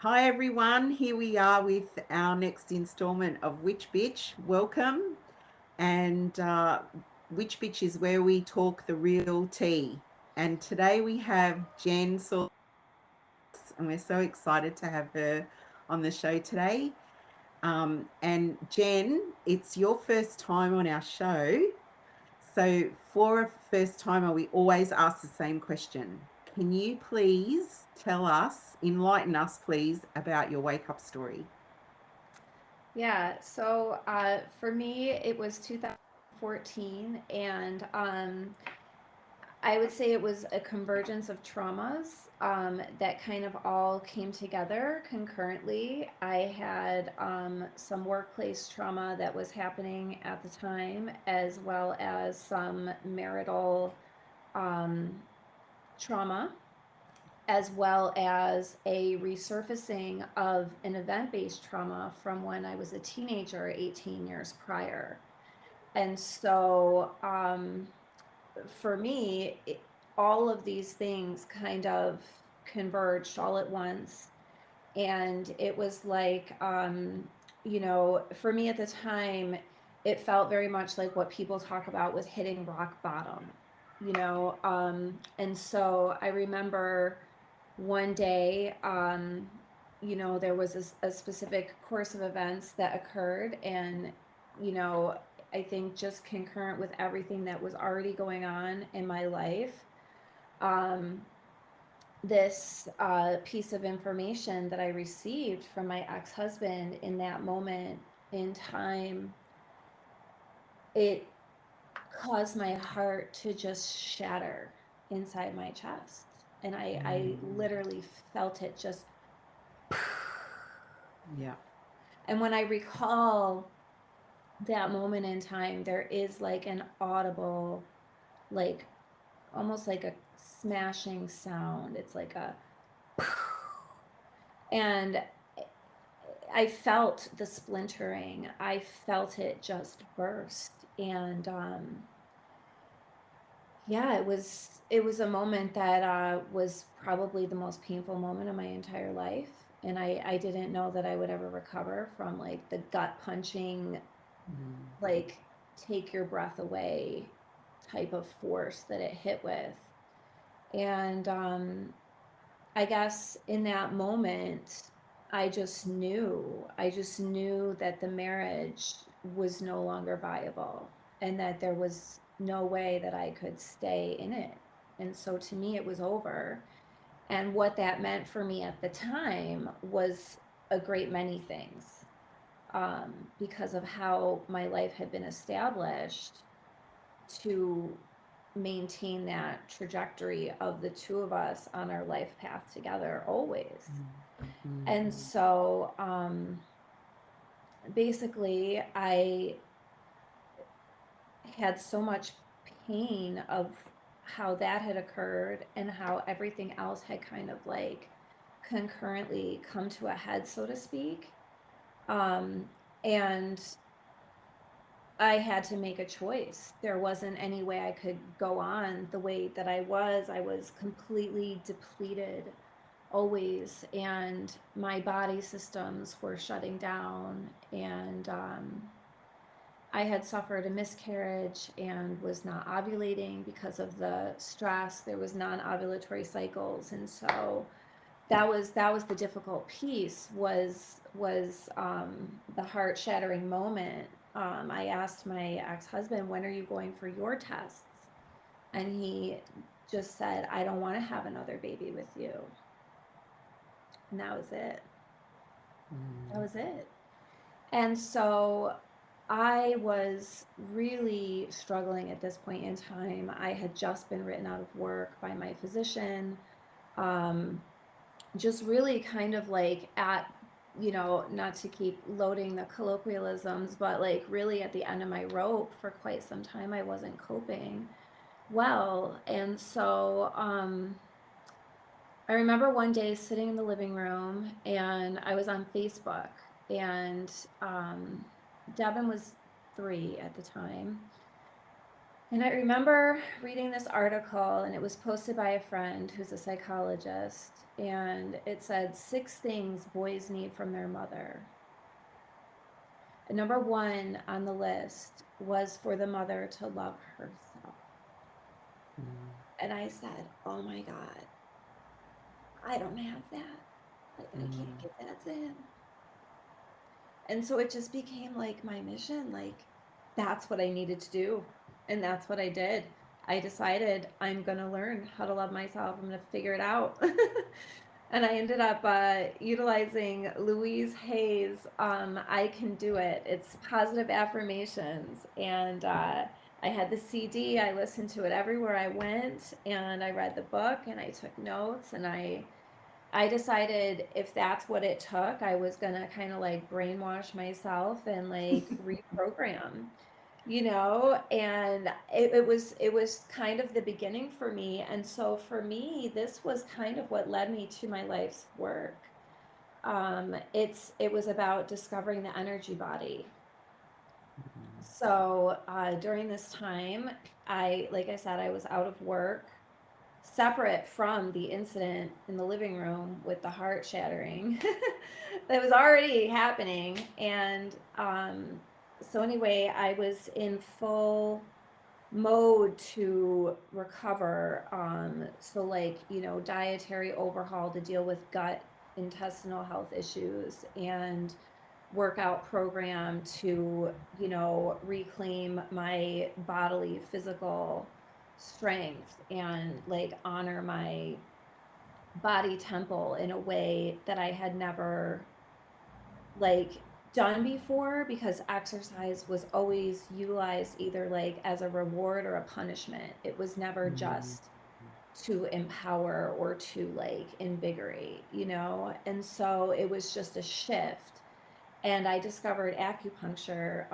Hi everyone, here we are with our next installment of Witch Bitch. Welcome. And Witch Bitch is where we talk the real tea. And today we have Jen Saul, and we're so excited to have her on the show today. And Jen, it's your first time on our show. So, for a first timer, we always ask the same question. Can you please tell us, enlighten us, please, about your wake up story? Yeah, so for me, it was 2014, and I would say it was a convergence of traumas that kind of all came together concurrently. I had some workplace trauma that was happening at the time, as well as some marital um, trauma, as well as a resurfacing of an event based trauma from when I was a teenager 18 years prior. And so for me, all of these things kind of converged all at once. And it was like, for me at the time, it felt very much like what people talk about with hitting rock bottom. And so I remember one day, there was a specific course of events that occurred, and you know, I think just concurrent with everything that was already going on in my life, um, this piece of information that I received from my ex-husband in that moment in time, it caused my heart to just shatter inside my chest. And I Mm, literally felt it just. yeah. And when I recall that moment in time, there is like an audible, like almost like a smashing sound. It's like a, and I felt the splintering. I felt it just burst. And yeah, it was a moment that was probably the most painful moment of my entire life. And I didn't know that I would ever recover from like the gut punching, Mm, like take your breath away type of force that it hit with. And I guess in that moment, I just knew that the marriage was no longer viable and that there was no way that I could stay in it. And so to me, it was over. And what that meant for me at the time was a great many things, because of how my life had been established to maintain that trajectory of the two of us on our life path together always. mm, And so basically, I had so much pain of how that had occurred and how everything else had kind of like concurrently come to a head, so to speak. Um, and I had to make a choice. There wasn't any way I could go on the way that I was. I was completely depleted always, and my body systems were shutting down. And I had suffered a miscarriage and was not ovulating because of the stress. There was non-ovulatory cycles, and so that was the difficult piece was the heart shattering moment. I asked my ex-husband, when are you going for your tests? And he just said, I don't want to have another baby with you. And that was it. That was it. And so I was really struggling at this point in time. I had just been written out of work by my physician. Um, just really kind of like at, not to keep loading the colloquialisms, but like really at the end of my rope for quite some time. I wasn't coping well. And so I remember one day sitting in the living room and I was on Facebook, and Devin was 3 at the time. And I remember reading this article, and it was posted by a friend who's a psychologist, and it said 6 things boys need from their mother. And number one on the list was for the mother to love herself. Mm. And I said, oh my God, I don't have that. Like, I can't Mm. get that to him. And so it just became like my mission. Like, that's what I needed to do. And that's what I did. I decided I'm going to learn how to love myself. I'm going to figure it out. And I ended up utilizing Louise Hay's I Can Do It. It's positive affirmations. And I had the CD. I listened to it everywhere I went. And I read the book and I took notes. And I decided if that's what it took, I was gonna kind of like brainwash myself and like reprogram, and it was kind of the beginning for me. And so for me, this was kind of what led me to my life's work. It was about discovering the energy body. So during this time, like I said, I was out of work, separate from the incident in the living room with the heart shattering that was already happening. And so, anyway, I was in full mode to recover. So, like, dietary overhaul to deal with gut intestinal health issues, and workout program to, reclaim my bodily physical strength and like honor my body temple in a way that I had never like done before, because exercise was always utilized either like as a reward or a punishment. It was never Mm. just to empower or to like invigorate, and so it was just a shift. And I discovered acupuncture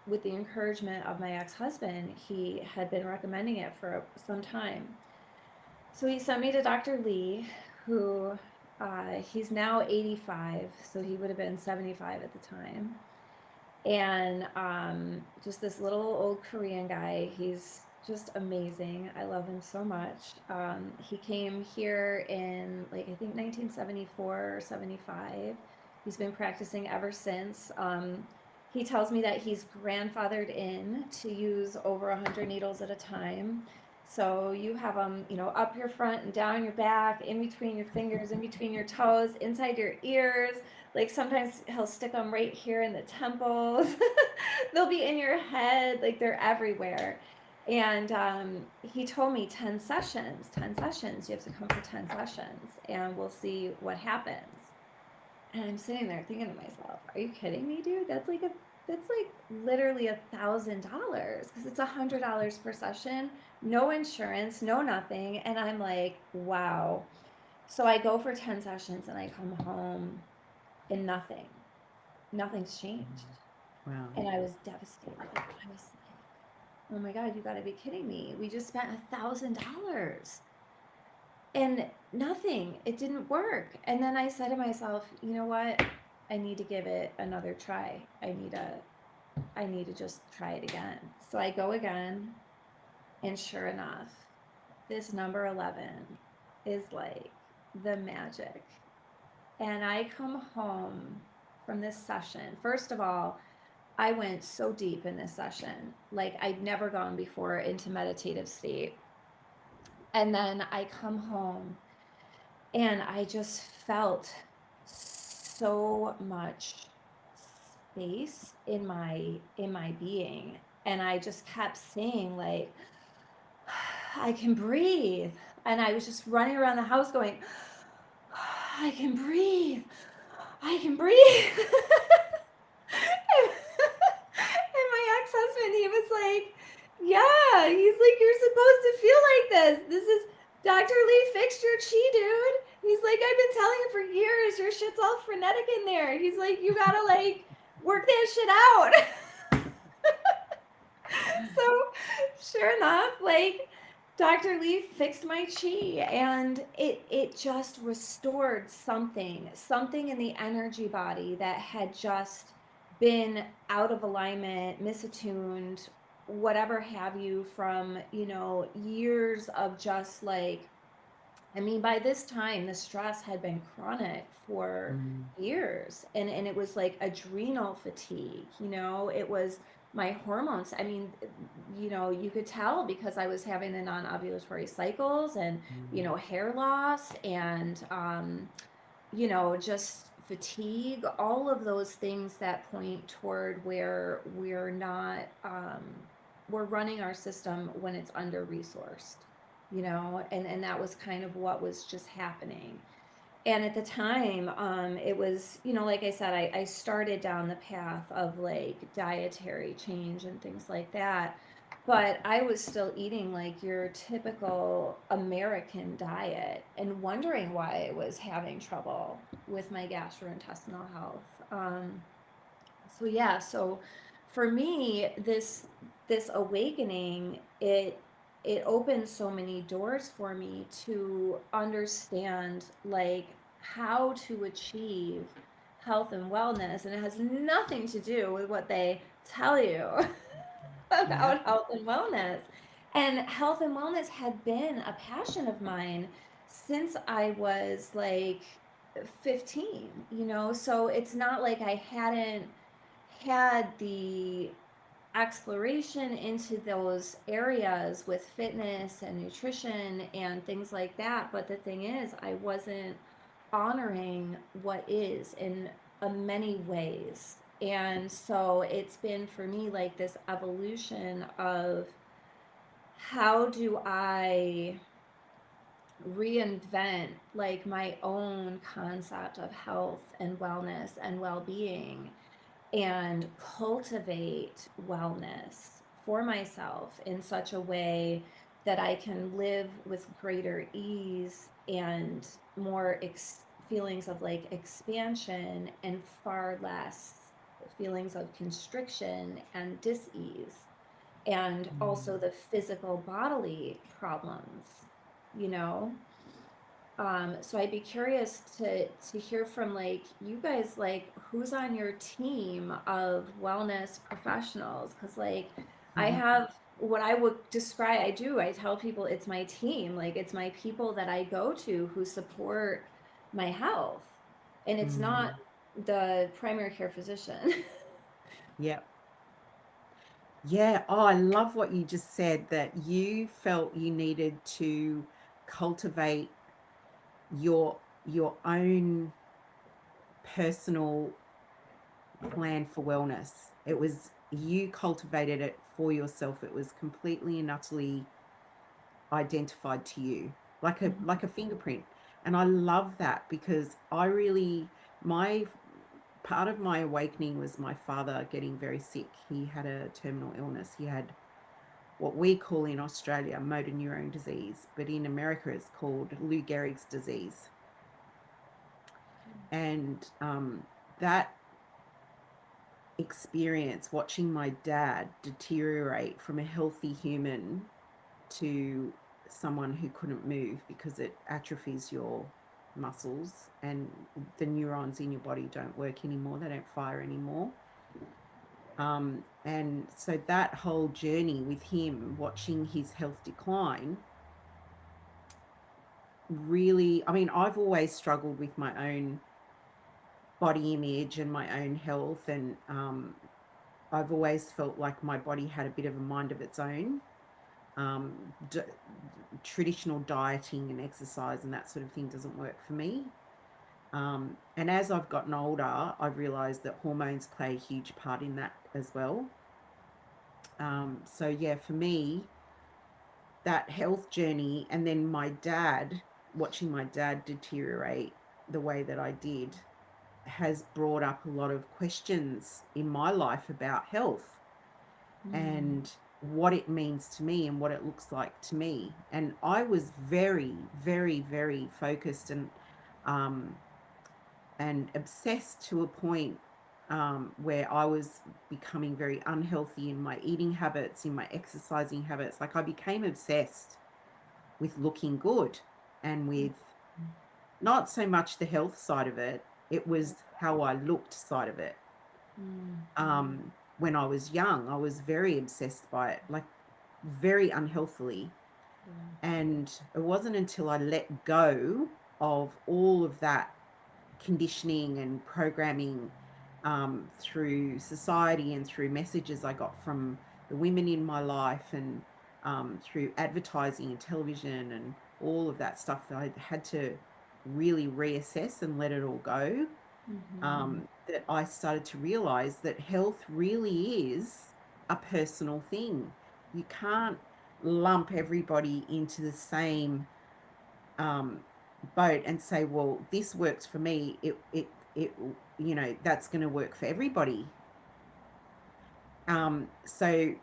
with the encouragement of my ex-husband. He had been recommending it for some time. So he sent me to Dr. Lee, who he's now 85, so he would have been 75 at the time. And just this little old Korean guy. He's just amazing. I love him so much. He came here in like I think 1974 or 75. He's been practicing ever since. He tells me that he's grandfathered in to use over 100 needles at a time. So you have them, up your front and down your back, in between your fingers, in between your toes, inside your ears. Like sometimes he'll stick them right here in the temples. They'll be in your head, like they're everywhere. And he told me 10 sessions, 10 sessions. You have to come for 10 sessions, and we'll see what happens. And I'm sitting there thinking to myself, "Are you kidding me, dude? That's like literally $1,000 because it's $100 per session, no insurance, no nothing." And I'm like, wow. So I go for 10 sessions and I come home and nothing's changed. Wow. And I was devastated. I was like, oh my God, you gotta be kidding me. We just spent $1,000 and nothing. It didn't work. And then I said to myself, you know what? I need to give it another try. I need to just try it again. So I go again, and sure enough, this number 11 is like the magic. And I come home from this session. First of all, I went so deep in this session, like I'd never gone before into meditative state. And then I come home and I just felt so much space in my being. And I just kept saying like, I can breathe. And I was just running around the house going, I can breathe. I can breathe. And my ex-husband, he was like, yeah, he's like, you're supposed to feel like this. This is Dr. Lee fixed your chi, dude. He's like, I've been telling you for years, your shit's all frenetic in there. He's like, you gotta like work that shit out. So sure enough, like Dr. Lee fixed my chi, and it just restored something in the energy body that had just been out of alignment, misattuned, whatever have you, from, years of just like, I mean, by this time, the stress had been chronic for Mm, years, and it was like adrenal fatigue, it was my hormones. I mean, you could tell because I was having the non-ovulatory cycles, and, mm, hair loss, and, just fatigue, all of those things that point toward where we're running our system when it's under resourced, and that was kind of what was just happening. And at the time, it was, like I said, I started down the path of like dietary change and things like that. But I was still eating like your typical American diet and wondering why I was having trouble with my gastrointestinal health. So yeah, so for me, this awakening, it opened so many doors for me to understand like how to achieve health and wellness, and it has nothing to do with what they tell you yeah. about health and wellness. And health and wellness had been a passion of mine since I was like 15, so it's not like I hadn't had the exploration into those areas with fitness and nutrition and things like that. But the thing is, I wasn't honoring what is in many ways. And so it's been for me like this evolution of how do I reinvent like my own concept of health and wellness and well-being, and cultivate wellness for myself in such a way that I can live with greater ease and more feelings of like expansion, and far less feelings of constriction and dis-ease, and also Mm. the physical bodily problems, you know so I'd be curious to hear from like you guys, like who's on your team of wellness professionals, because like I Mhm. have what I would describe, I tell people it's my team, like it's my people that I go to who support my health, and it's not Mm. the primary care physician. Yep. Yeah. Oh, I love what you just said, that you felt you needed to cultivate your your own personal plan for wellness. It was, you cultivated it for yourself. It was completely and utterly identified to you, like a fingerprint. And I love that, because I really, my part of my awakening was my father getting very sick. He had a terminal illness. He had what we call in Australia motor neurone disease, but in America it's called Lou Gehrig's disease. And that experience, watching my dad deteriorate from a healthy human to someone who couldn't move because it atrophies your muscles, and the neurons in your body don't work anymore, they don't fire anymore. And so that whole journey with him, watching his health decline, really, I mean, I've always struggled with my own body image and my own health, and I've always felt like my body had a bit of a mind of its own. Um, d- Traditional dieting and exercise and that sort of thing doesn't work for me. And as I've gotten older, I've realised that hormones play a huge part in that as well. So yeah, for me, that health journey, and then my dad, watching my dad deteriorate the way that I did, has brought up a lot of questions in my life about health Mm, and what it means to me and what it looks like to me. And I was very, very, very focused um, and obsessed to a point where I was becoming very unhealthy in my eating habits, in my exercising habits. Like I became obsessed with looking good and with not so much the health side of it, it was how I looked side of it. mm, Um, when I was young, I was very obsessed by it, like very unhealthily. And it wasn't until I let go of all of that conditioning and programming, through society and through messages I got from the women in my life, and through advertising and television and all of that stuff, that I had to really reassess and let it all go. Mm-hmm. That I started to realize that health really is a personal thing. You can't lump everybody into the same um, boat and say, well, this works for me. It, that's going to work for everybody. So,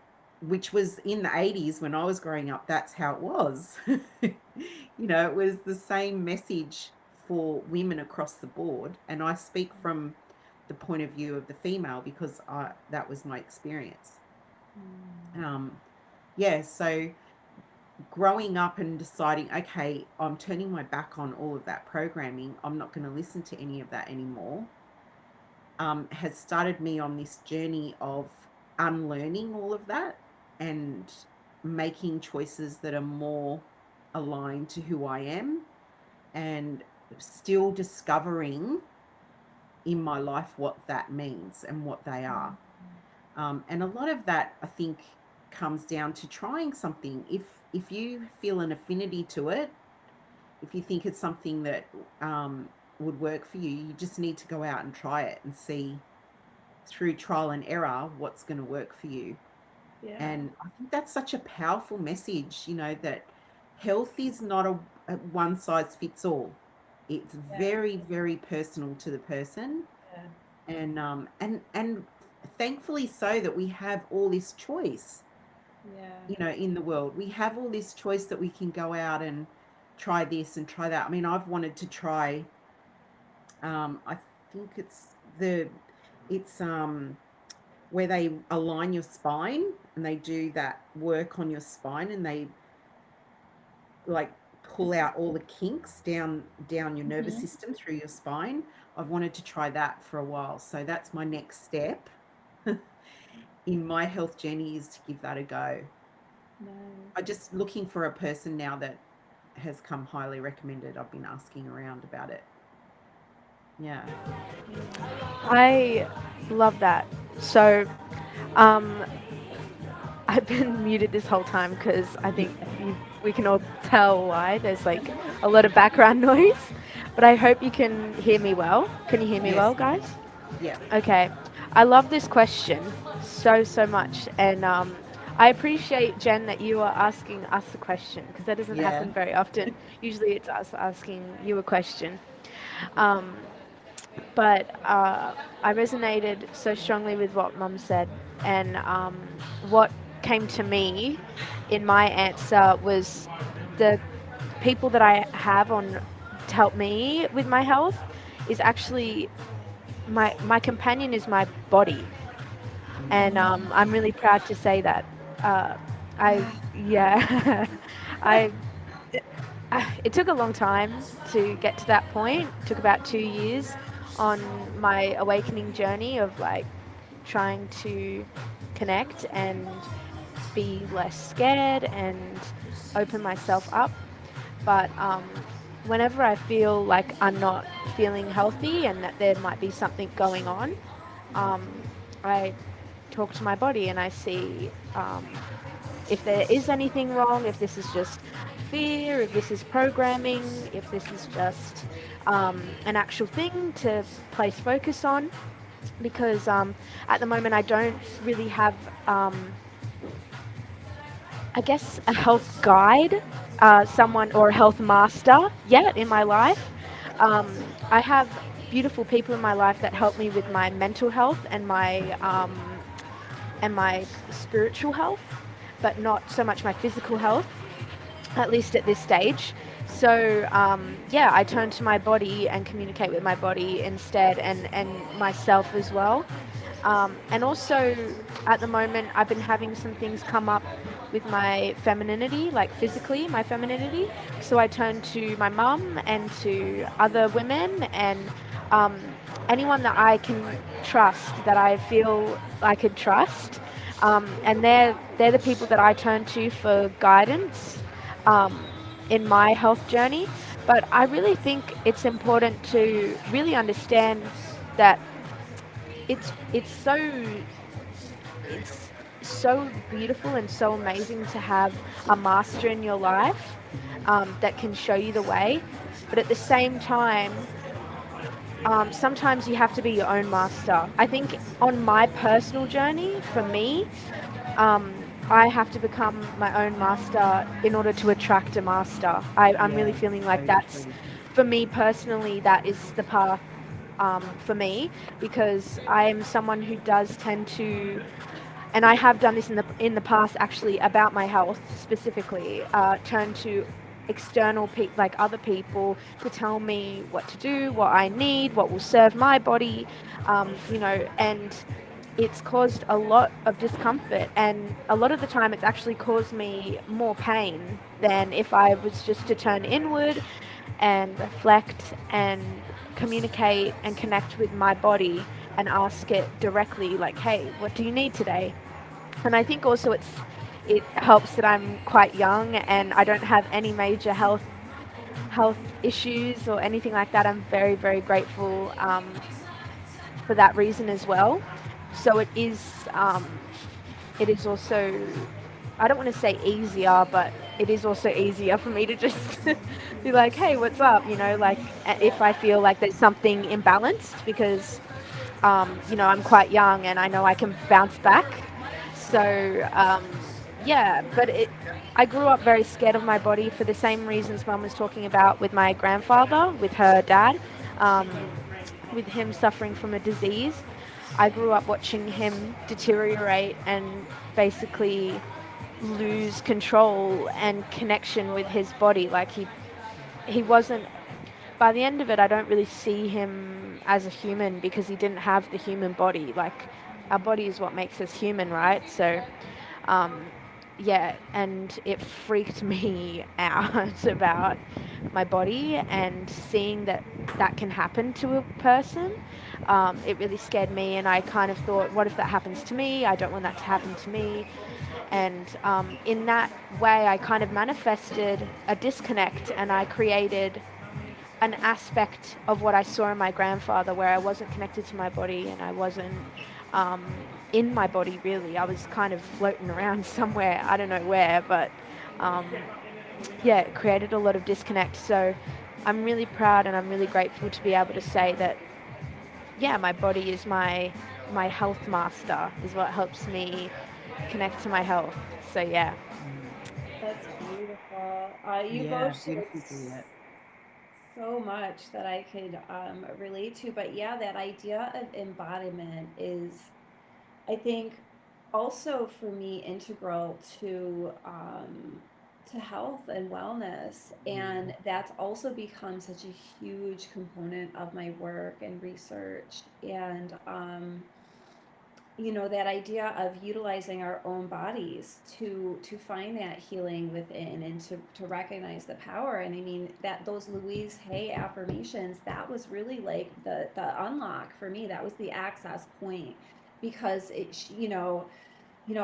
which was in the 80s when I was growing up, that's how it was. It was the same message for women across the board. And I speak from the point of view of the female because that was my experience. Um, yeah, so growing up and deciding, okay, I'm turning my back on all of that programming, I'm not going to listen to any of that anymore, has started me on this journey of unlearning all of that and making choices that are more aligned to who I am, and still discovering in my life what that means and what they are. And a lot of that, I think, comes down to trying something. If you feel an affinity to it, if you think it's something that would work for you, you just need to go out and try it and see through trial and error what's going to work for you. Yeah. And I think that's such a powerful message, that health is not a one size fits all. It's Yeah. very, very personal to the person, Yeah. and thankfully so that we have all this choice, Yeah. in the world. We have all this choice that we can go out and try this and try that. I mean, I've wanted to try. I think it's where they align your spine and they do that work on your spine, and they like pull out all the kinks down your nervous Mm-hmm. system through your spine. I've wanted to try that for a while, so that's my next step in my health journey, is to give that a go. I'm Nice. just looking for a person now that has come highly recommended. I've been asking around about it. Yeah. Yeah. I love that. So, um, I've been muted this whole time because I think we can all tell why. There's like a lot of background noise, but I hope you can hear me well. Can you hear me Yes. well, guys? Yeah. Okay. I love this question so, so much. And I appreciate, Jen, that you are asking us a question because that doesn't Yeah. happen very often. Usually it's us asking you a question. Um, but I resonated so strongly with what Mum said, and what came to me in my answer was the people that I have on to help me with my health is actually my companion is my body, and I'm really proud to say that. Uh, I yeah, I it took a long time to get to that point. It took about 2 years on my awakening journey of like trying to connect and be less scared and open myself up. But whenever I feel like I'm not feeling healthy and that there might be something going on, um, I talk to my body and I see if there is anything wrong, if this is just fear, if this is programming, if this is just an actual thing to place focus on. Because at the moment, I don't really have, I guess, a health guide, someone or a health master yet in my life. I have beautiful people in my life that help me with my mental health and my spiritual health, but not so much my physical health, at least at this stage. So yeah, I turn to my body and communicate with my body instead, and myself as well. And also, at the moment, I've been having some things come up with my femininity, like physically, my femininity. So I turn to my mum and to other women, and um, anyone that I can trust, that I feel I could trust, and they're the people that I turn to for guidance um, in my health journey. But I really think it's important to really understand that it's it's so beautiful and so amazing to have a master in your life that can show you the way. But at the same time, sometimes you have to be your own master. I think on my personal journey, for me, I have to become my own master in order to attract a master. I'm really Yeah, feeling like I that's, agree. for me personally, that is the path for me, because I am someone who does tend to, and I have done this in the past actually about my health specifically, turn to external like other people to tell me what to do, what I need, what will serve my body, and it's caused a lot of discomfort, and a lot of the time it's actually caused me more pain than if I was just to turn inward and reflect and communicate and connect with my body and ask it directly, like, hey, what do you need today? And I think also it helps that I'm quite young and I don't have any major health issues or anything like that. I'm very, very grateful for that reason as well. So it is also, I don't want to say easier, but it is also easier for me to just be like, hey, what's up? Like if I feel like there's something imbalanced, because I'm quite young and I know I can bounce back. So, yeah, but I grew up very scared of my body for the same reasons Mum was talking about with my grandfather, with her dad, um, with him suffering from a disease. I grew up watching him deteriorate and basically lose control and connection with his body. Like he wasn't, by the end of it, I don't really see him as a human because he didn't have the human body. Like, our body is what makes us human, right? So, um, yeah, and it freaked me out about my body and seeing that that can happen to a person. It really scared me, and I kind of thought, what if that happens to me? I don't want that to happen to me. And in that way, I kind of manifested a disconnect, and I created an aspect of what I saw in my grandfather where I wasn't connected to my body and I wasn't in my body really. I was kind of floating around somewhere, I don't know where, but um, yeah, it created a lot of disconnect. So I'm really proud and I'm really grateful to be able to say that, yeah, my body is my health master, is what helps me connect to my health. So yeah. That's beautiful. You Yeah, both shared beautiful, Juliet. so much that I could relate to, but yeah, that idea of embodiment is, I think, also for me integral to health and wellness, and that's also become such a huge component of my work and research. And that idea of utilizing our own bodies to find that healing within, and to recognize the power. And I mean, that those Louise Hay affirmations, that was really like the unlock for me. That was the access point, because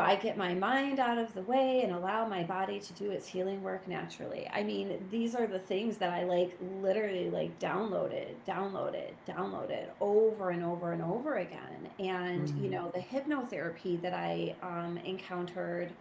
I get my mind out of the way and allow my body to do its healing work naturally. I mean, these are the things that I like literally like downloaded over and over and over again. And, the hypnotherapy that I encountered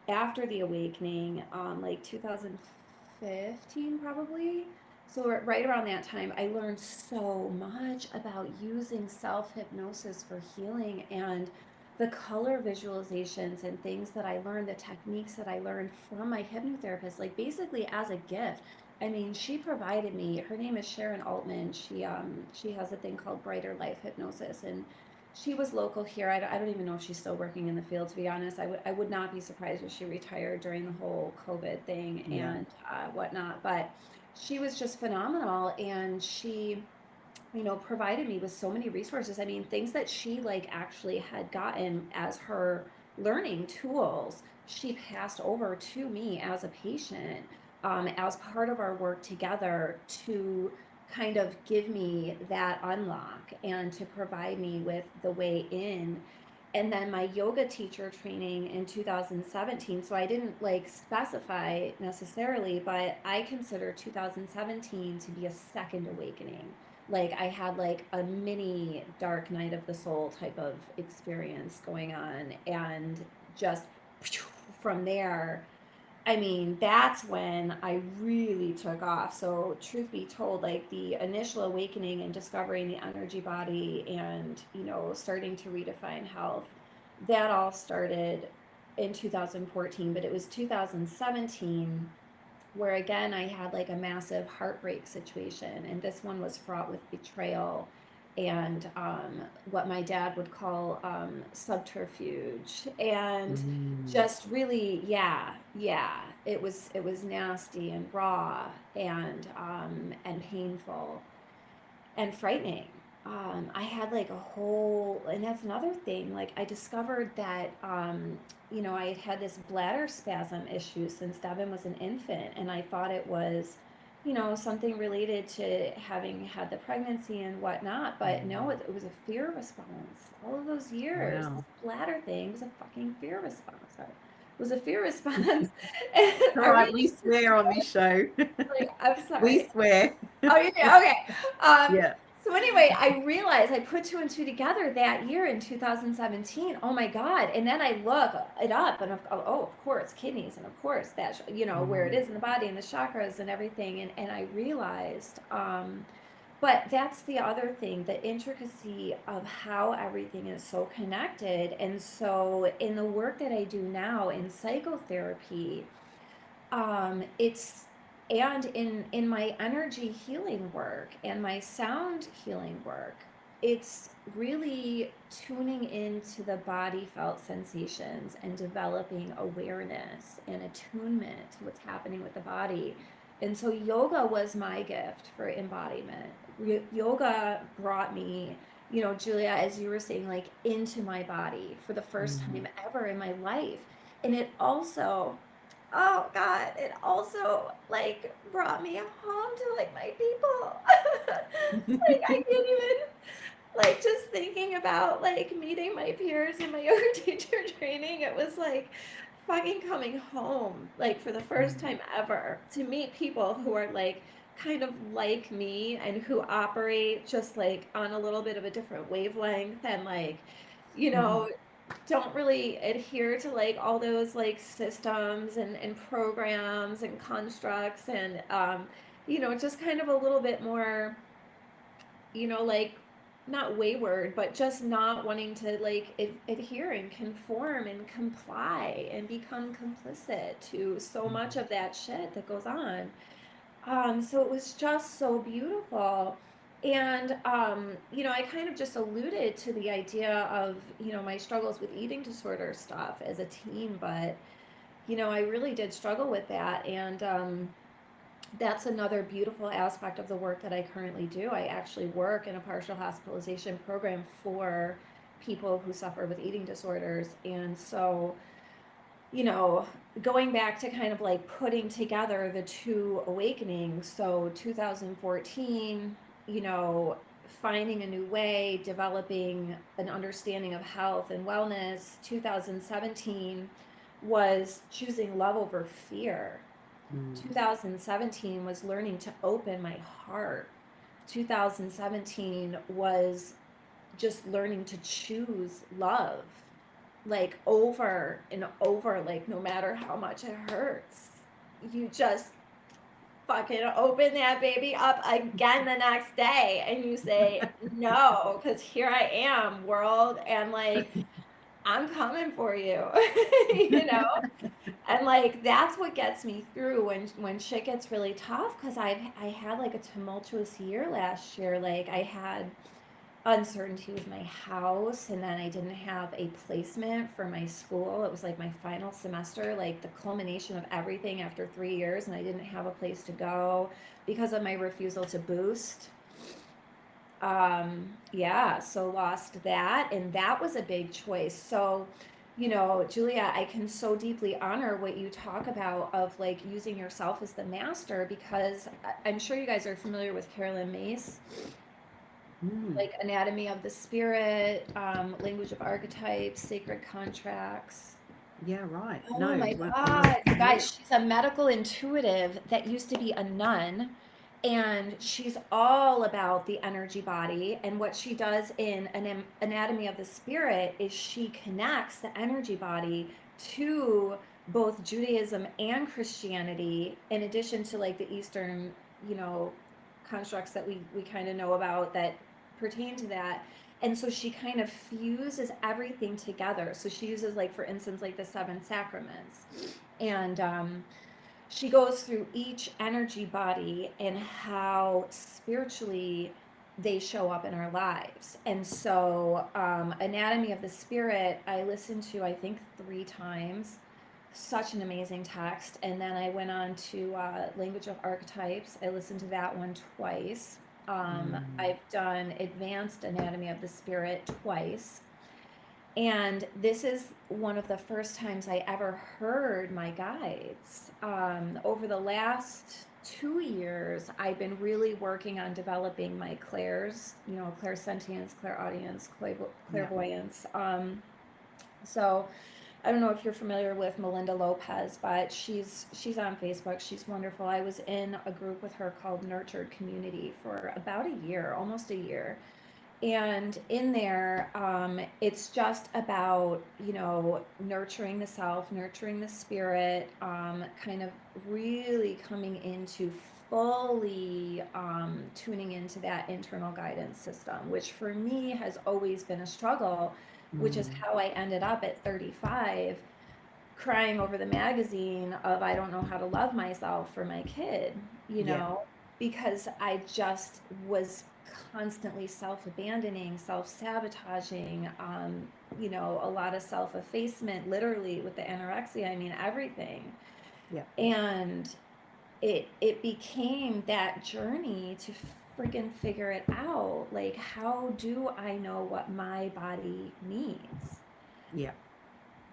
after the awakening, like 2015 probably. So right around that time, I learned so much about using self hypnosis for healing, and the color visualizations and things that I learned, the techniques that I learned from my hypnotherapist, like basically as a gift. I mean, she provided me. Her name is Sharon Altman. She has a thing called Brighter Life Hypnosis, and she was local here. I don't even know if she's still working in the field, to be honest. I would not be surprised if she retired during the whole COVID thing Yeah. and whatnot. But she was just phenomenal, and she provided me with so many resources. I mean, things that she like actually had gotten as her learning tools, she passed over to me as a patient, as part of our work together to kind of give me that unlock and to provide me with the way in. And then my yoga teacher training in 2017, so I didn't like specify necessarily, but I consider 2017 to be a second awakening. Like I had like a mini dark night of the soul type of experience going on, and just from there, I mean, that's when I really took off. So, truth be told, like the initial awakening and discovering the energy body and, starting to redefine health, that all started in 2014, but it was 2017 where again I had like a massive heartbreak situation, and this one was fraught with betrayal and what my dad would call subterfuge, and Mm. just really, yeah, it was nasty and raw and painful and frightening. I had like a whole, and that's another thing. Like I discovered that, I had had this bladder spasm issue since Devin was an infant, and I thought it was, something related to having had the pregnancy and whatnot. But no, it was a fear response. All of those years, this Wow. bladder thing was a fucking fear response. It was a fear response. And All I right, really, we swear on this show. like, I'm We sorry. swear. Oh, yeah, okay. Um, Yeah. so anyway, I realized I put two and two together that year in 2017. Oh my God. And then I look it up and of course, kidneys. And of course, that, where it Mm. is in the body and the chakras and everything. And I realized, but that's the other thing, the intricacy of how everything is so connected. And so in the work that I do now in psychotherapy, it's and in my energy healing work and my sound healing work, it's really tuning into the body felt sensations and developing awareness and attunement to what's happening with the body. And so yoga was my gift for embodiment. Yoga brought me, Julia, as you were saying, like into my body for the first Mm. time ever in my life. And it also, oh God, it also like brought me home to like my people. Like I can't even, like, just thinking about like meeting my peers in my yoga teacher training, it was like fucking coming home, like for the first Mm. time ever, to meet people who are like kind of like me and who operate just like on a little bit of a different wavelength, and like, you Mhm. know, don't really adhere to like all those like systems and programs and constructs, and just kind of a little bit more, like not wayward, but just not wanting to like adhere and conform and comply and become complicit to so much Mhm. of that shit that goes on. So it was just so beautiful. And, I kind of just alluded to the idea of, my struggles with eating disorder stuff as a teen, but, I really did struggle with that. And that's another beautiful aspect of the work that I currently do. I actually work in a partial hospitalization program for people who suffer with eating disorders. And so, you know, going back to kind of like putting together the two awakenings. So 2014, finding a new way, developing an understanding of health and wellness. 2017 was choosing love over fear. Mm. 2017 was learning to open my heart. 2017 was just learning to choose love, like over and over, like no matter how much it hurts, you just fucking open that baby up again the next day and you say no, because here I am, world, and like I'm coming for you. you know and like that's what gets me through when shit gets really tough, because I had like a tumultuous year last year. Like I had uncertainty with my house, and then I didn't have a placement for my school. It was like my final semester, like the culmination of everything after 3 years, and I didn't have a place to go because of my refusal to boost. Yeah, so lost that, and that was a big choice. So you know, Julia, I can so deeply honor what you talk about of like using yourself as the master, because I'm sure you guys are familiar with Carolyn Mace, Mm. like Anatomy of the Spirit, Language of Archetypes, Sacred Contracts. Yeah, right. Oh No, my I'm not God, you familiar. guys, she's a medical intuitive that used to be a nun. And she's all about the energy body. And what she does in Anatomy of the Spirit is she connects the energy body to both Judaism and Christianity, in addition to like the Eastern, you know, constructs that we kind of know about that pertain to that. And so she kind of fuses everything together. So she uses, like, for instance, like the seven sacraments, and she goes through each energy body and how spiritually they show up in our lives. And so Anatomy of the Spirit I listened to, I think, 3 times. Such an amazing text. And then I went on to Language of Archetypes. I listened to that one twice. Mm. I've done Advanced Anatomy of the Spirit twice. And this is one of the first times I ever heard my guides. Over the last 2 years, I've been really working on developing my clairs, you know, clairsentience, clairaudience, Yeah. clairvoyance. So I don't know if you're familiar with Melinda Lopez, but she's on Facebook. She's wonderful. I was in a group with her called Nurtured Community for about a year, almost a year. And in there, it's just about, you know, nurturing the self, nurturing the spirit, kind of really coming into fully tuning into that internal guidance system, which for me has always been a struggle, which is Mm. how I ended up at 35 crying over the magazine of I don't know how to love myself for my kid, you Yeah. know, because I just was constantly self-abandoning, self-sabotaging, you know, a lot of self-effacement, literally with the anorexia, I mean everything. Yeah. And it became that journey to freaking figure it out. Like, how do I know what my body needs? Yeah.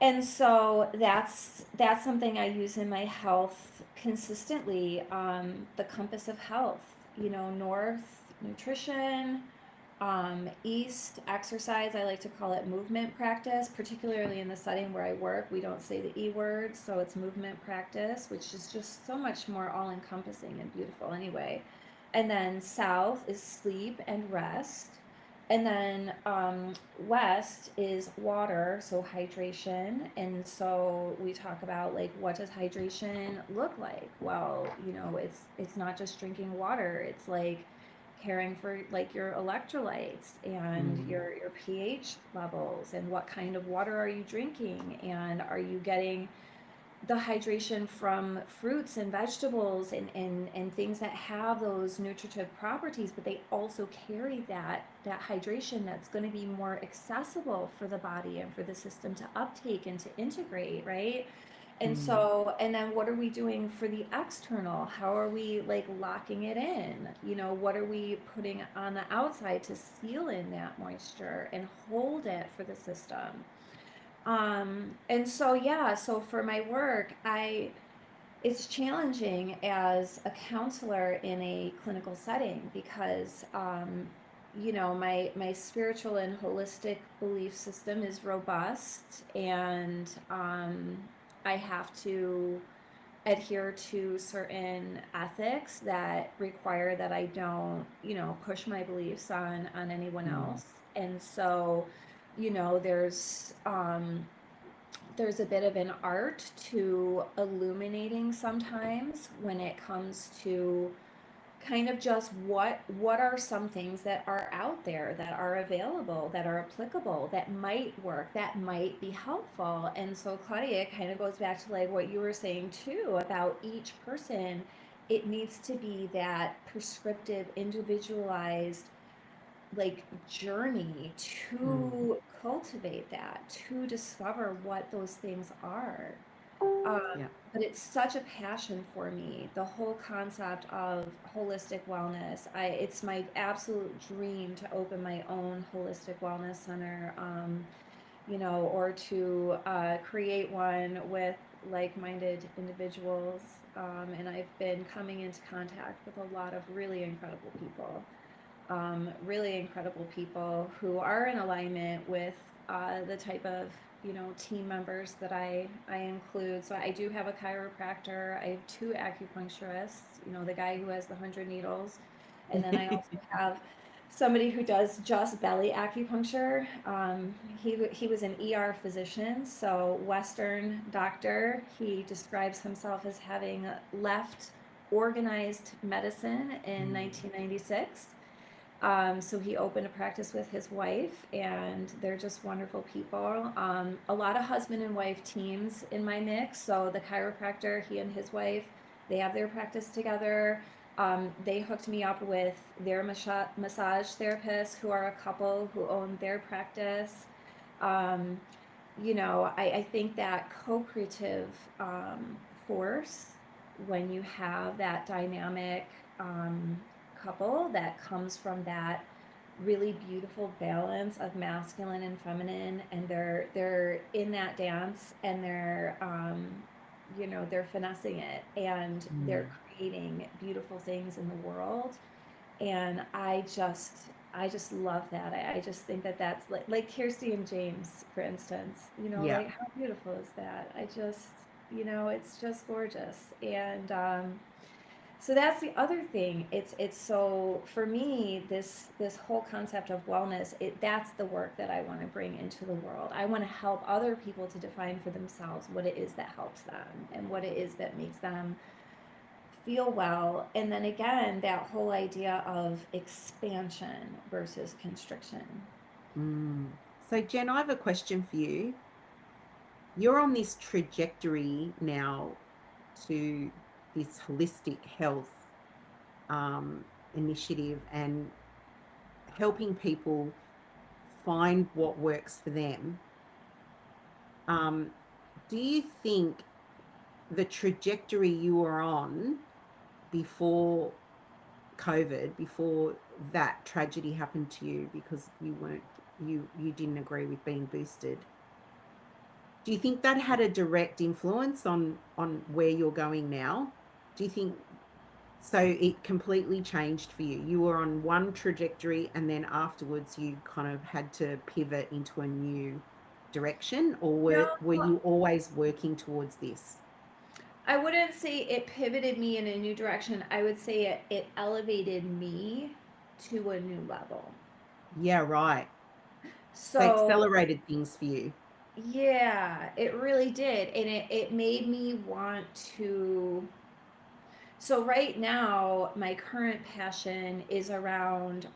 And so that's something I use in my health consistently. The compass of health, you know, north nutrition, east exercise. I like to call it movement practice, particularly in the setting where I work. We don't say the E word, so it's movement practice, which is just so much more all encompassing and beautiful anyway. And then south is sleep and rest. And then west is water, so hydration. And so we talk about like what does hydration look like? Well, you know, it's not just drinking water. It's like caring for like your electrolytes and Mm. your pH levels and what kind of water are you drinking and are you getting the hydration from fruits and vegetables and things that have those nutritive properties, but they also carry that hydration that's going to be more accessible for the body and for the system to uptake and to integrate, right? And Mm. so, and then what are we doing for the external? How are we like locking it in? You know, what are we putting on the outside to seal in that moisture and hold it for the system? And so yeah, so for my work, it's challenging as a counselor in a clinical setting because you know, my spiritual and holistic belief system is robust, and I have to adhere to certain ethics that require that I don't, you know, push my beliefs on anyone Mm. else. And so, you know, there's a bit of an art to illuminating sometimes when it comes to kind of just what are some things that are out there that are available, that are applicable, that might work, that might be helpful. And so Claudia, it kind of goes back to like what you were saying too about each person. It needs to be that prescriptive, individualized like journey Mm. to cultivate that, to discover what those things are. Um, Yeah. but it's such a passion for me, the whole concept of holistic wellness. It's my absolute dream to open my own holistic wellness center. or to create one with like-minded individuals. And I've been coming into contact with a lot of really incredible people who are in alignment with the type of team members that I include. So I do have a chiropractor. I have two acupuncturists. The guy who has the 100 needles, and then I also have somebody who does just belly acupuncture. He was an ER physician, so Western doctor. He describes himself as having left organized medicine in 1996. So he opened a practice with his wife, and they're just wonderful people. A lot of husband and wife teams in my mix. So the chiropractor, he and his wife, they have their practice together. They hooked me up with their massage therapists, who are a couple who own their practice. Um, I think that co-creative force, when you have that dynamic couple that comes from that really beautiful balance of masculine and feminine, and they're in that dance, and they're finessing it, and they're creating beautiful things in the world. And I just love that. I just think that that's like Kirsty and James, for instance. Yeah. Like, how beautiful is that? It's just gorgeous. And so that's the other thing. It's so, for me, this whole concept of wellness, that's the work that I want to bring into the world. I want to help other people to define for themselves what it is that helps them, and what it is that makes them feel well. And then again, that whole idea of expansion versus constriction. So, Jen, I have a question for you. You're on this trajectory now to this holistic health initiative and helping people find what works for them. Do you think the trajectory you were on before COVID, before that tragedy happened to you because you didn't agree with being boosted, do you think that had a direct influence on where you're going now? Do you think so? It completely changed for you. You were on one trajectory, and then afterwards you kind of had to pivot into a new direction, or No, were you always working towards this? I wouldn't say it pivoted me in a new direction. I would say it elevated me to a new level. Yeah, right. So So accelerated things for you. yeah, it really did. And it made me want to. So right now, my current passion is around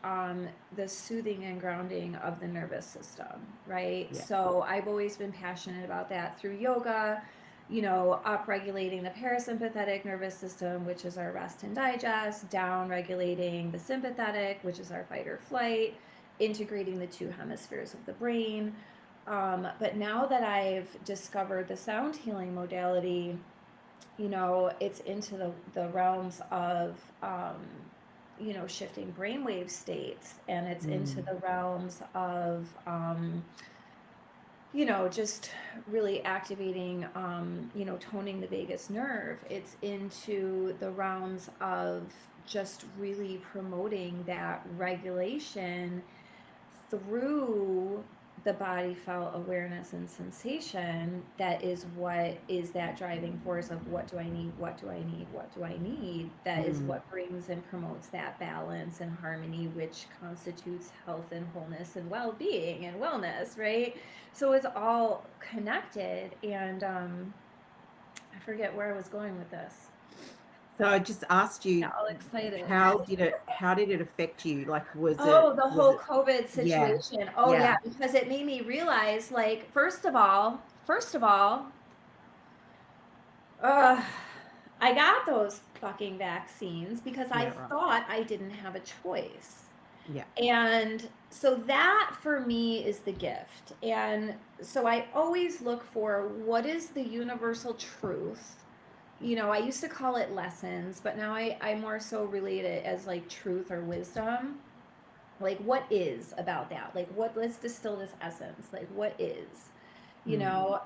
the soothing and grounding of the nervous system, right? Yeah. So I've always been passionate about that through yoga, up-regulating the parasympathetic nervous system, which is our rest and digest, down-regulating the sympathetic, which is our fight or flight, integrating the two hemispheres of the brain. But now that I've discovered the sound healing modality, it's into the realms of, shifting brainwave states, and it's into Mm, the realms of, just really activating, toning the vagus nerve. It's into the realms of just really promoting that regulation through the body felt awareness and sensation. That is what is that driving force of what do I need, what do I need, what do I need. That is mm, what brings and promotes that balance and harmony, which constitutes health and wholeness and well-being and wellness, right? So it's all connected. And I forget where I was going with this. so I just asked Yeah, you, all excited. how did it affect you? Like, Oh, the was whole it, COVID yeah, situation. Oh yeah, yeah, because it made me realize, like, first of all, uh, I got those fucking vaccines because I yeah, right, thought I didn't have a choice. yeah, And so that for me is the gift. And so I always look for what is the universal truth. I used to call it lessons, but now I more so relate it as like truth or wisdom. Like, what is about that? Like, what, let's distill this essence. Like, what is, you Mm. know?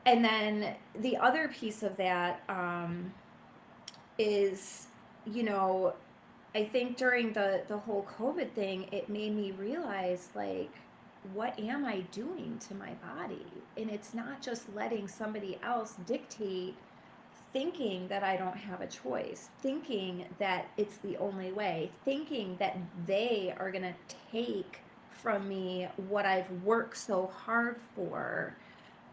And then the other piece of that is, you know, I think during the whole COVID thing, it made me realize, like, what am I doing to my body? And it's not just letting somebody else dictate, thinking that I don't have a choice, thinking that it's the only way, thinking that they are going to take from me what I've worked so hard for,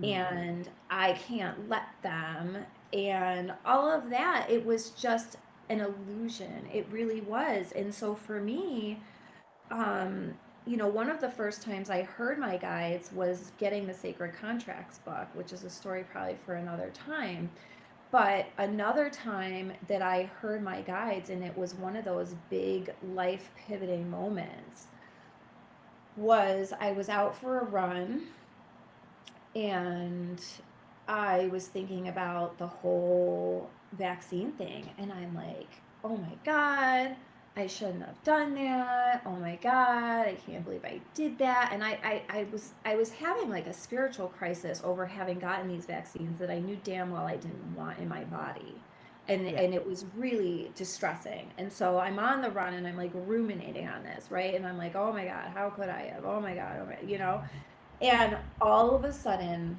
Mm. and I can't let them, and all of that. It was just an illusion. It really was. And so for me, you know, one of the first times I heard my guides was getting the Sacred Contracts book, which is a story probably for another time. But another time that I heard my guides, and it was one of those big life pivoting moments, was I was out for a run, and I was thinking about the whole vaccine thing, and I'm like, oh my God, I shouldn't have done that. Oh my God, I can't believe I did that. And I was having like a spiritual crisis over having gotten these vaccines that I knew damn well I didn't want in my body. Yeah. And it was really distressing. And so I'm on the run and I'm like ruminating on this, right? And I'm like, oh my God, how could I have? Oh my God, oh my, you know? And all of a sudden,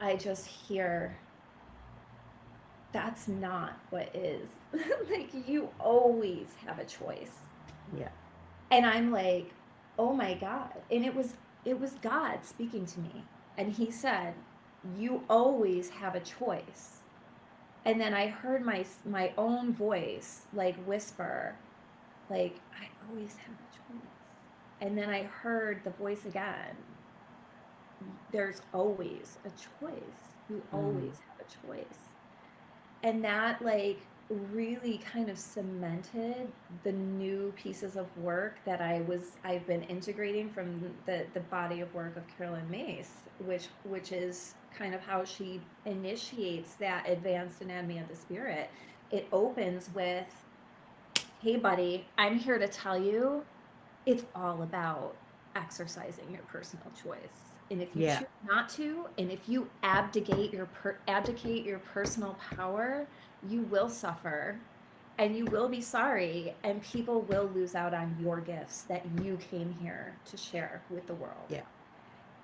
I just hear, that's not what is. Like, you always have a choice. Yeah. And I'm like, oh my God. And it was God speaking to me. And he said, you always have a choice. And then I heard my own voice like whisper, like, I always have a choice. And then I heard the voice again, there's always a choice. You Mm. always have a choice. And that, like, really kind of cemented the new pieces of work that I've been integrating from the body of work of Carolyn Mace, which is kind of how she initiates that advanced anatomy of the spirit. It opens with, hey buddy, I'm here to tell you it's all about exercising your personal choice. And if you Yeah. choose not to, and if you abdicate your personal power, you will suffer, and you will be sorry, and people will lose out on your gifts that you came here to share with the world. Yeah.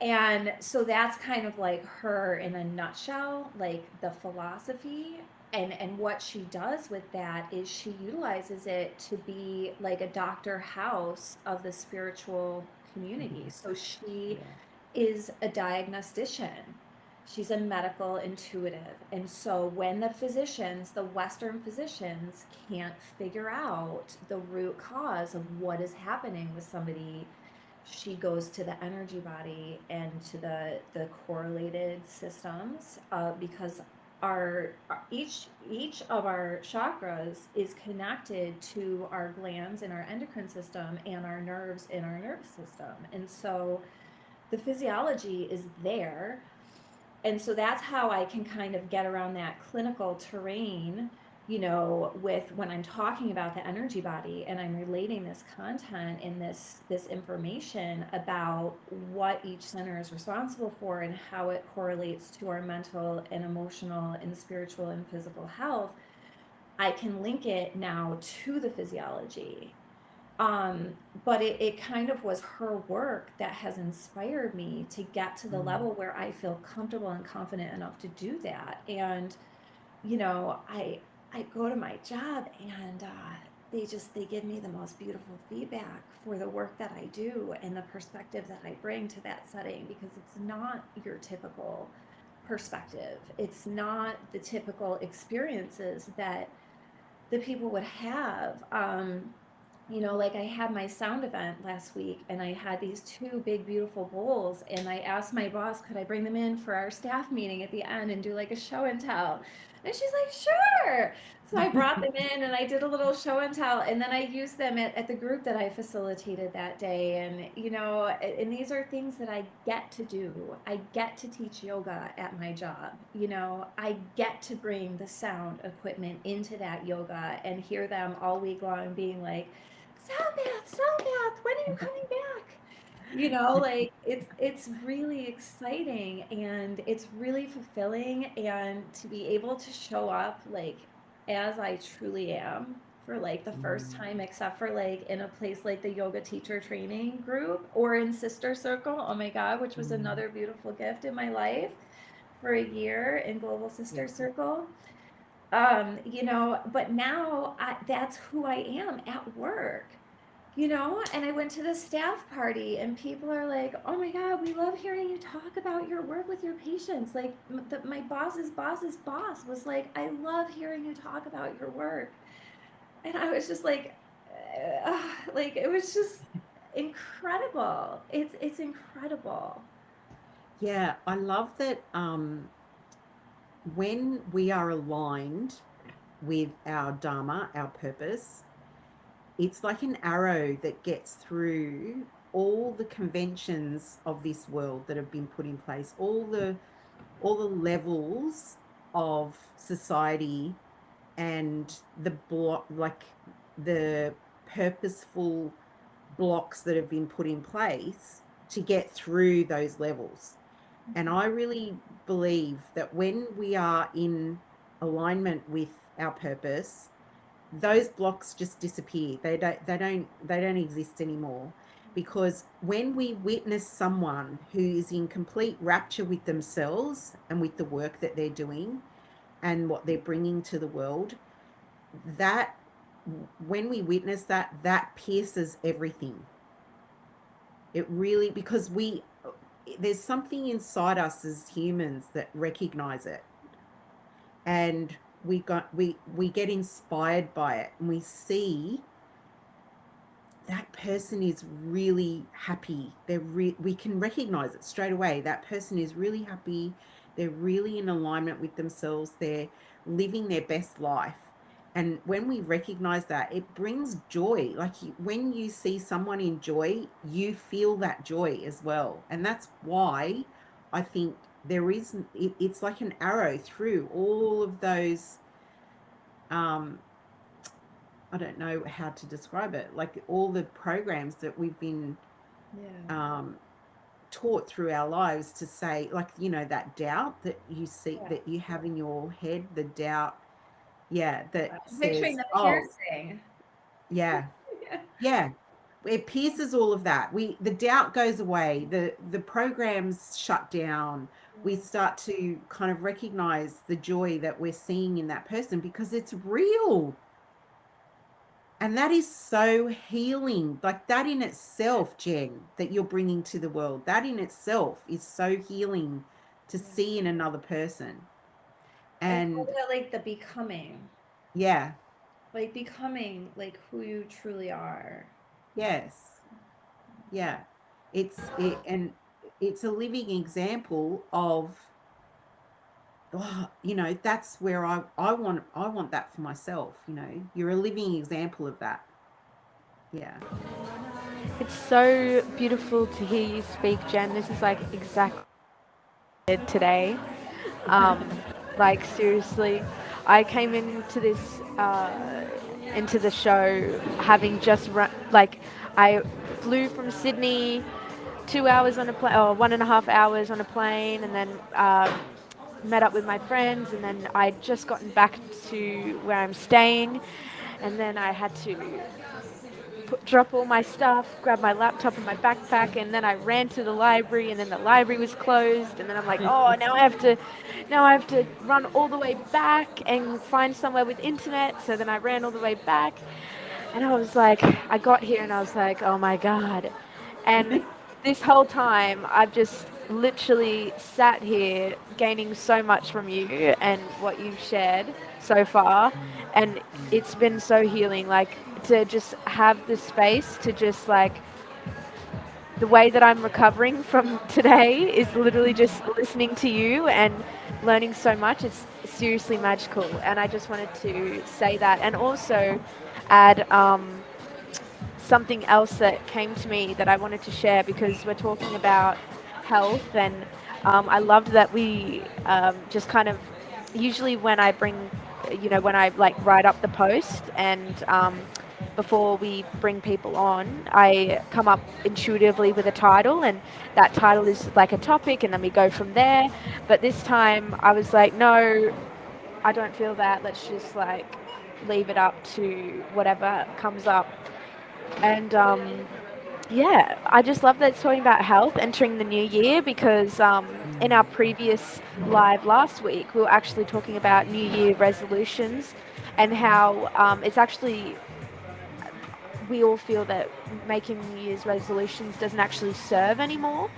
And so that's kind of like her in a nutshell, like the philosophy. And what she does with that is she utilizes it to be like a Dr. House of the spiritual community. So she Yeah. is a diagnostician. She's a medical intuitive. And so when the physicians, the Western physicians, can't figure out the root cause of what is happening with somebody, she goes to the energy body and to the correlated systems, because each of our chakras is connected to our glands in our endocrine system and our nerves in our nervous system. And so the physiology is there. And so that's how I can kind of get around that clinical terrain, you know, with when I'm talking about the energy body and I'm relating this content and this information about what each center is responsible for and how it correlates to our mental and emotional and spiritual and physical health. I can link it now to the physiology. um, but it kind of was her work that has inspired me to get to the Mm. level where I feel comfortable and confident enough to do that. And, you know, I go to my job, and they give me the most beautiful feedback for the work that I do and the perspective that I bring to that setting, because it's not your typical perspective. It's not the typical experiences that the people would have. You know, like, I had my sound event last week, and I had these two big, beautiful bowls, and I asked my boss, could I bring them in for our staff meeting at the end and do like a show and tell? And she's like, sure. So I brought them in and I did a little show and tell, and then I used them at the group that I facilitated that day. And, you know, and these are things that I get to do. I get to teach yoga at my job. You know, I get to bring the sound equipment into that yoga and hear them all week long being like, Soundbath, when are you coming back? You know, like it's really exciting and it's really fulfilling, and to be able to show up like as I truly am for like the first time, except for like in a place like the yoga teacher training group or in Sister Circle. Oh my God, which was another beautiful gift in my life for a year in Global Yeah. Sister Circle. You know, but now that's who I am at work, you know. And I went to the staff party and people are like, oh my God, we love hearing you talk about your work with your patients. Like my boss's boss was like, I love hearing you talk about your work. And I was just like it was just incredible. It's incredible. Yeah, I love that when we are aligned with our dharma, our purpose, it's like an arrow that gets through all the conventions of this world that have been put in place, all the levels of society and the block, like the purposeful blocks that have been put in place to get through those levels. And I really believe that when we are in alignment with our purpose, those blocks just disappear. They don't exist anymore. Because when we witness someone who is in complete rapture with themselves and with the work that they're doing and what they're bringing to the world, that when we witness that, that pierces everything. It really, because there's something inside us as humans that recognize it, and we get inspired by it, and we see that person is really happy. We can recognize it straight away. That person is really happy. They're really in alignment with themselves. They're living their best life. And when we recognize that, it brings joy. Like when you see someone in joy, you feel that joy as well. And that's why I think it's like an arrow through all of those um, I don't know how to describe it, like all the programs that we've been Yeah. um, taught through our lives to say, like, that doubt that you see, Yeah. that you have in your head, the doubt, yeah, that I'm picturing says, the oh, piercing. yeah, Yeah. yeah. It pierces all of that. The doubt goes away. The programs shut down. We start to kind of recognize the joy that we're seeing in that person because it's real. And that is so healing. Like that in itself, Jen, that you're bringing to the world, that in itself is so healing to Yeah. see in another person. I call And it like the becoming, yeah, like becoming like who you truly are. yes, yeah. And it's a living example of, that's where I want that for myself. You're a living example of that. Yeah. It's so beautiful to hear you speak, Jen. This is like exactly today. Um, like seriously, I came into the show having just like I flew from Sydney 2 hours on a plane, or 1.5 hours on a plane, and then met up with my friends, and then I'd just gotten back to where I'm staying, and then I had to drop all my stuff, grab my laptop and my backpack, and then I ran to the library, and then the library was closed, and then I'm like, oh, now I have to run all the way back and find somewhere with internet. So then I ran all the way back, and I was like, I got here, and I was like, oh my god, and this whole time I've just literally sat here gaining so much from you and what you've shared so far, and it's been so healing, like to just have the space to just like the way that I'm recovering from today is literally just listening to you and learning so much. It's seriously magical, and I just wanted to say that, and also add something else that came to me that I wanted to share, because we're talking about health, and I loved that we just kind of usually when I bring, when I like write up the post and before we bring people on, I come up intuitively with a title, and that title is like a topic, and then we go from there. But this time I was like, no, I don't feel that. Let's just like leave it up to whatever comes up. And yeah, I just love that it's talking about health entering the new year because in our previous live last week, we were actually talking about New Year resolutions and how it's actually, we all feel that making New Year's resolutions doesn't actually serve anymore.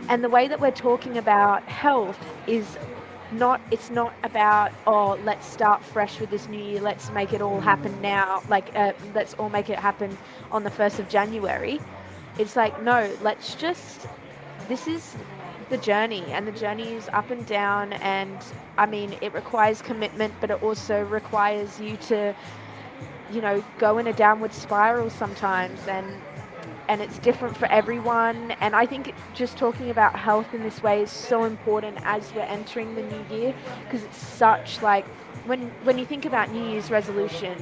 And the way that we're talking about health is not, it's not about, oh, let's start fresh with this new year, let's make it all happen now, like let's all make it happen on the 1st of January. It's like, no, let's just, this is the journey, and the journey is up and down, and I mean, it requires commitment, but it also requires you to, you know, go in a downward spiral sometimes, and it's different for everyone. And I think just talking about health in this way is so important as we're entering the new year, because it's such like, when you think about New Year's resolutions,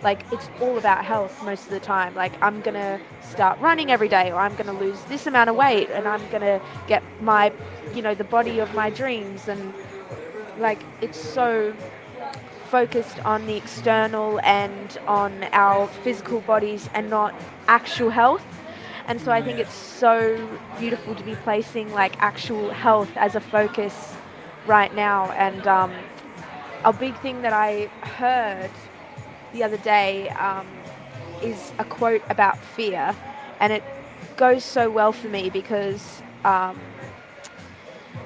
like it's all about health most of the time. Like, I'm gonna start running every day, or I'm gonna lose this amount of weight, and I'm gonna get my, you know, the body of my dreams. And like, it's so focused on the external and on our physical bodies and not actual health. And so I think it's so beautiful to be placing like actual health as a focus right now. And a big thing that I heard the other day is a quote about fear, and it goes so well for me because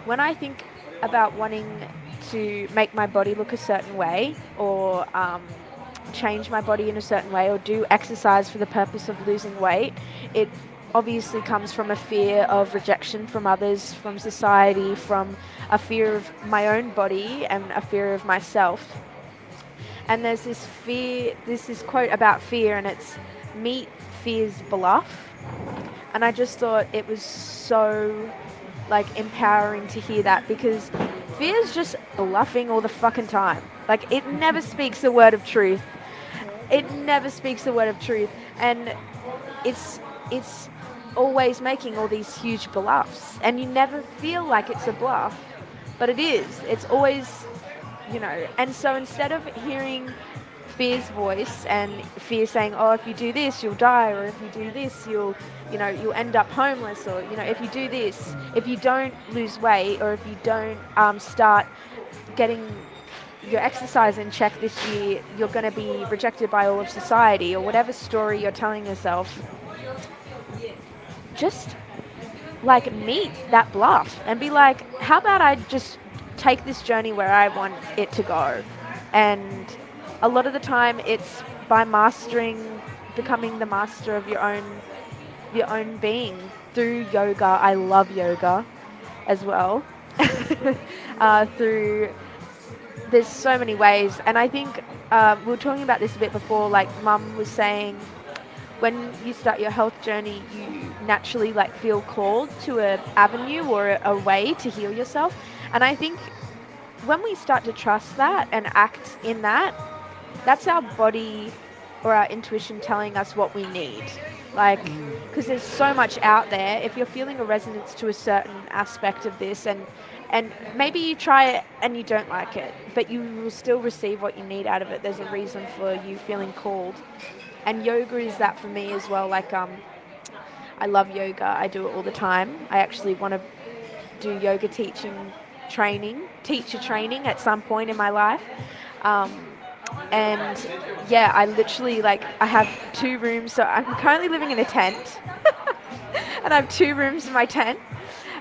when I think about wanting to make my body look a certain way, or change my body in a certain way, or do exercise for the purpose of losing weight, it obviously comes from a fear of rejection from others, from society, from a fear of my own body and a fear of myself. And there's this fear, there's this quote about fear, and it's meet fear's bluff. And I just thought it was so like empowering to hear that, because fear's just bluffing all the fucking time. Like, it never speaks a word of truth. It never speaks a word of truth. And it's always making all these huge bluffs, and you never feel like it's a bluff, but it is. It's always, you know. And so instead of hearing fear's voice and fear saying, oh, if you do this you'll die, or if you do this you'll, you know, you'll end up homeless, or, you know, if you do this, if you don't lose weight, or if you don't start getting your exercise in check this year, you're going to be rejected by all of society, or whatever story you're telling yourself, just like meet that bluff and be like, how about I just take this journey where I want it to go? And a lot of the time it's by mastering, becoming the master of your own being through yoga. I love yoga as well. Through, there's so many ways. And I think we were talking about this a bit before, like Mum was saying, when you start your health journey, you naturally like feel called to a avenue or a way to heal yourself. And I think when we start to trust that and act in that, that's our body or our intuition telling us what we need. Like, because there's so much out there. If you're feeling a resonance to a certain aspect of this, and maybe you try it and you don't like it, but you will still receive what you need out of it. There's a reason for you feeling called. And yoga is that for me as well. Like, I love yoga. I do it all the time. I actually want to do yoga teacher training at some point in my life. And yeah, I literally, like, I have 2 rooms. So I'm currently living in a tent and I have 2 rooms in my tent.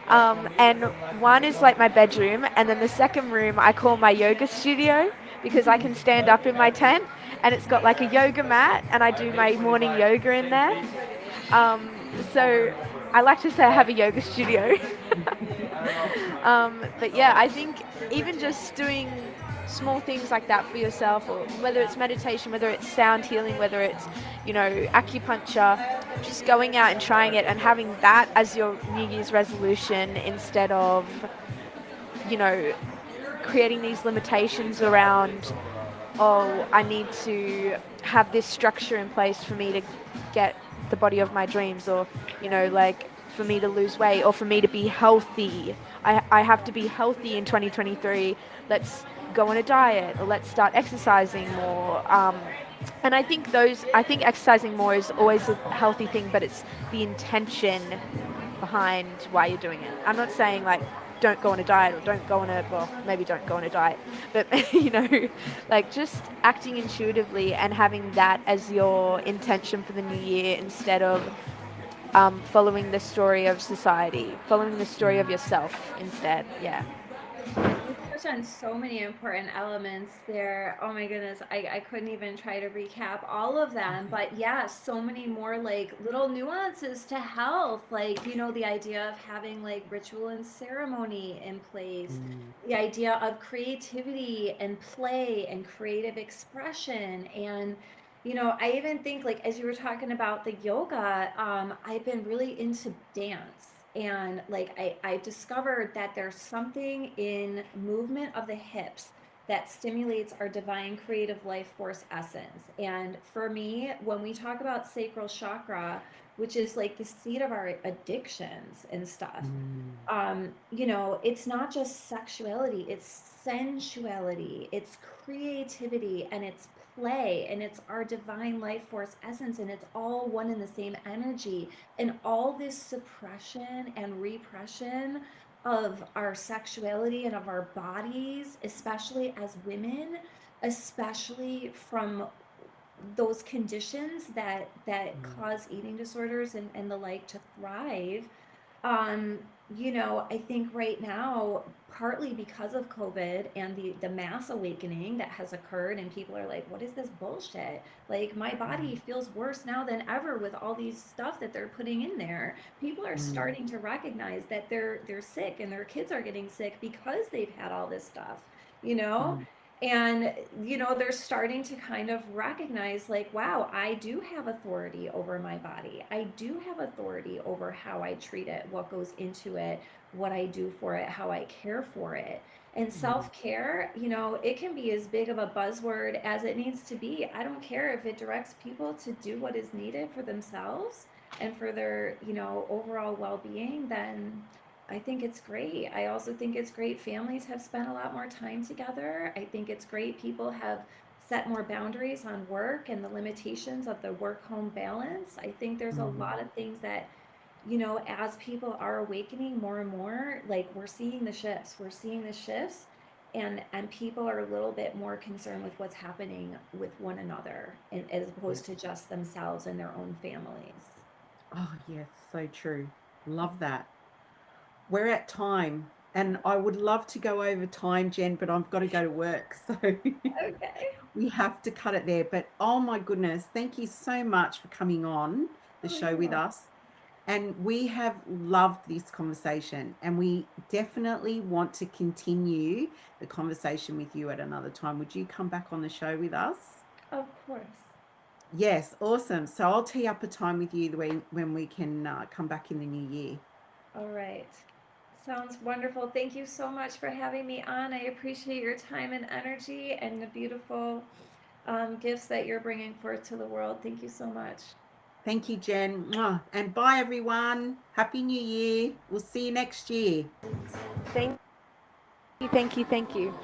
And one is like my bedroom, and then the second room I call my yoga studio, because I can stand up in my tent, and it's got like a yoga mat, and I do my morning yoga in there. So I like to say I have a yoga studio. But yeah, I think even just doing small things like that for yourself, or whether it's meditation, whether it's sound healing, whether it's, you know, acupuncture, just going out and trying it and having that as your New Year's resolution, instead of, you know, creating these limitations around, oh, I need to have this structure in place for me to get the body of my dreams, or like for me to lose weight, or for me to be healthy. I have to be healthy in 2023. Let's go on a diet, or let's start exercising more. And I think exercising more is always a healthy thing, but it's the intention behind why you're doing it. I'm not saying like don't go on a diet, or don't go on a, well, maybe don't go on a diet, but like just acting intuitively and having that as your intention for the new year, instead of following the story of society, following the story of yourself instead. Yeah. You touched on so many important elements there. Oh my goodness, I couldn't even try to recap all of them. But yeah, so many more like little nuances to health. Like, the idea of having like ritual and ceremony in place, the idea of creativity and play and creative expression. And, I even think like as you were talking about the yoga, I've been really into dance. And like I discovered that there's something in movement of the hips that stimulates our divine creative life force essence. And for me, when we talk about sacral chakra, which is like the seat of our addictions and stuff, it's not just sexuality, it's sensuality, it's creativity, and it's play, and it's our divine life force essence, and it's all one in the same energy. And all this suppression and repression of our sexuality and of our bodies, especially as women, especially from those conditions that cause eating disorders and the like to thrive. um I think right now, partly because of COVID and the mass awakening that has occurred, and people are like, what is this bullshit? Like, my body feels worse now than ever with all these stuff that they're putting in there. People are starting to recognize that they're sick, and their kids are getting sick because they've had all this stuff, you know and they're starting to kind of recognize, like, wow, I do have authority over my body, I do have authority over how I treat it, what goes into it, what I do for it, how I care for it. And self-care, it can be as big of a buzzword as it needs to be. I don't care if it directs people to do what is needed for themselves and for their overall well-being. Then I think it's great. I also think it's great families have spent a lot more time together. I think it's great people have set more boundaries on work and the limitations of the work home balance. I think there's a lot of things that, as people are awakening more and more, like, we're seeing the shifts. We're seeing the shifts, and people are a little bit more concerned with what's happening with one another, and, as opposed to just themselves and their own families. Oh, yes, so true. Love that. We're at time, and I would love to go over time, Jen, but I've got to go to work. So Okay. we have to cut it there. But oh my goodness, thank you so much for coming on the Oh, show you're with welcome. us. And we have loved this conversation, and we definitely want to continue the conversation with you at another time. Would you come back on the show with us? Of course. Yes, awesome. So I'll tee up a time with you when we can come back in the new year. All right. Sounds wonderful. Thank you so much for having me on. I appreciate your time and energy and the beautiful gifts that you're bringing forth to the world. Thank you so much. Thank you, Jen. Mwah. And bye, everyone. Happy New Year. We'll see you next year. Thank you. Thank you. Thank you.